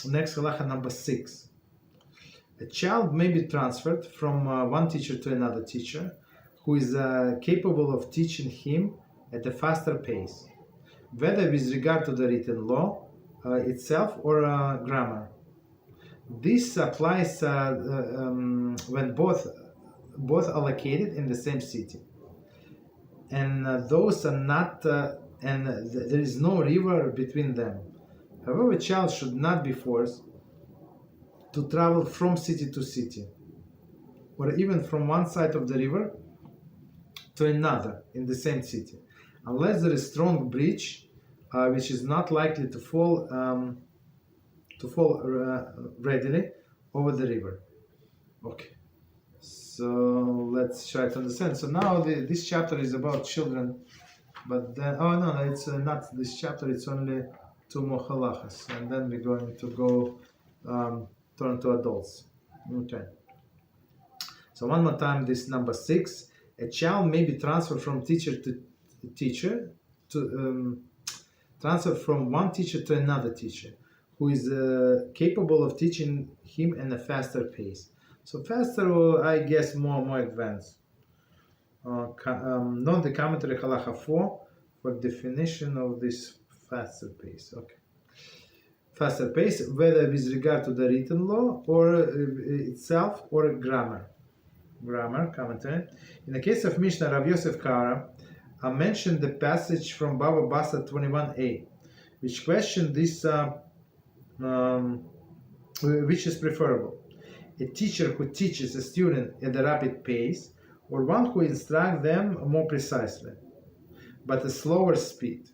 Next halacha number 6. A child may be transferred from one teacher to another teacher who is capable of teaching him at a faster pace, whether with regard to the written law itself or grammar. This applies when both are located in the same city, and those are not, and there is no river between them. However, a child should not be forced to travel from city to city, or even from one side of the river to another in the same city, unless there is strong breach, which is not likely to fall readily over the river. Okay, so let's try to understand. So now this chapter is about children, but then it's not this chapter. It's only 2 more halachas, and then we're going to go turn to adults. Okay. So one more time, this number 6. A child may be transferred from teacher to teacher, transfer from one teacher to another teacher, who is capable of teaching him in a faster pace. So faster, I guess, more advanced. Note the commentary Halachah 4 for definition of this faster pace. Okay. Faster pace, whether with regard to the written law or itself or grammar. Grammar commentary. In the case of Mishnah, Rav Yosef Kara mentioned the passage from Baba Basra 21a, which questioned this, which is preferable: a teacher who teaches a student at a rapid pace, or one who instructs them more precisely, but a slower speed.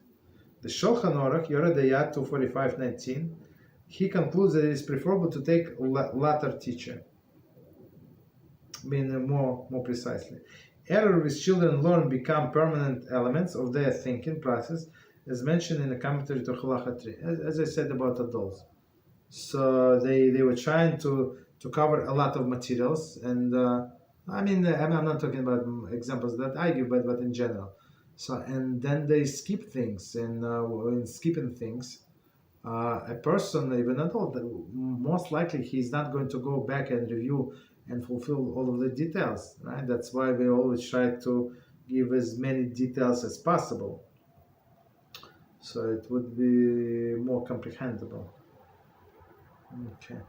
The Shulchan Aruch, Yoreh De'ah 245:19, he concludes that it is preferable to take latter teacher, meaning more precisely. Error with children learn become permanent elements of their thinking process, as mentioned in the commentary to Halachah 3, as I said about adults. So they were trying to cover a lot of materials, and I'm not talking about examples that I give, but in general. So, and then they skip things, and in skipping things, a person, even an adult, most likely he's not going to go back and review and fulfill all of the details, right? That's why we always try to give as many details as possible, so it would be more comprehensible. Okay,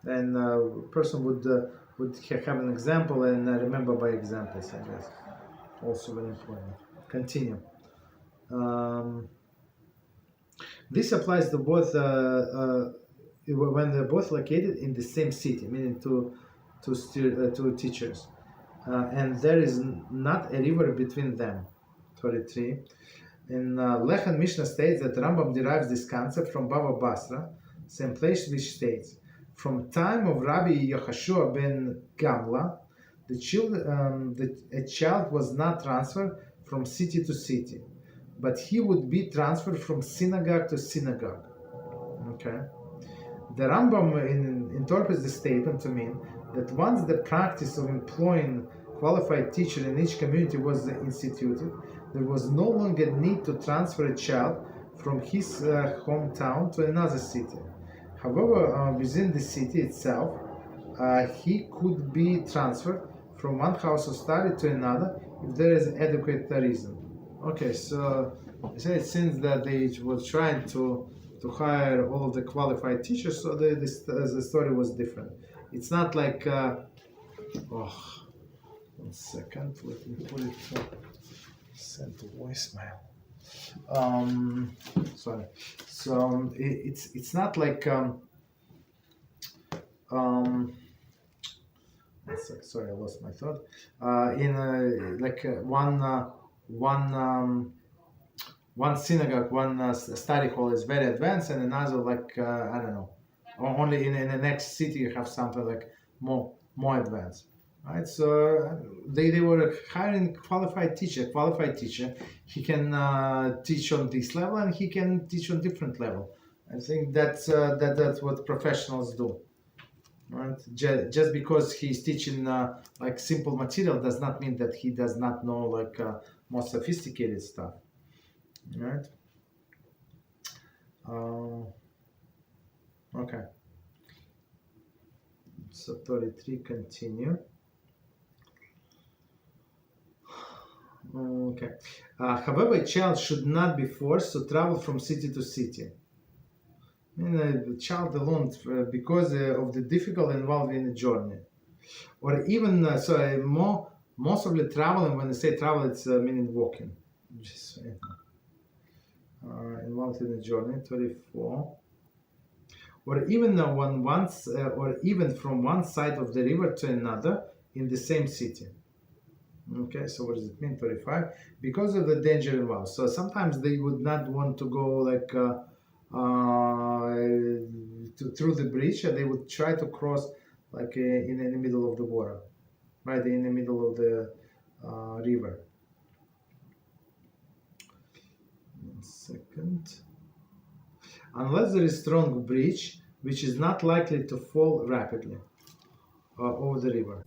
and a person would have an example and remember by examples, I guess. Also very important. Continue. This applies to both when they're both located in the same city, meaning to teachers, and there is not a river between them. 33. In Lechan Mishnah states that Rambam derives this concept from Baba Basra, same place, which states, from time of Rabbi Yehoshua ben Gamla, a child was not transferred from city to city, but he would be transferred from synagogue to synagogue. Okay. The Rambam interprets the statement to mean that once the practice of employing qualified teacher in each community was instituted, there was no longer need to transfer a child from his hometown to another city. However, within the city itself, he could be transferred from one house of study to another if there is adequate reason. Okay, so it seems that they were trying to hire all of the qualified teachers, so the story was different. It's not like, 1 second, let me put it, send to voicemail. Sorry. So it's not like, sorry, I lost my thought. One synagogue, one study hall is very advanced, and another like I don't know. Only in the next city you have something like more advanced, right? So they were hiring qualified teacher. He can teach on this level, and he can teach on different level. I think that's what professionals do. Right? Just because he's teaching like simple material does not mean that he does not know like more sophisticated stuff, right? Okay. So 33, continue. Okay. However, a child should not be forced to travel from city to city. The child alone, because of the difficulty involved in the journey, or even most of the traveling. When I say travel, it's meaning walking. Just involved in the journey. 34. Or even or even from one side of the river to another in the same city. Okay, so what does it mean? 35. Because of the danger involved. So sometimes they would not want to go like through the bridge. They would try to cross like in the middle of the water, right in the middle of the river. 1 second. Unless there is strong breach, which is not likely to fall rapidly over the river.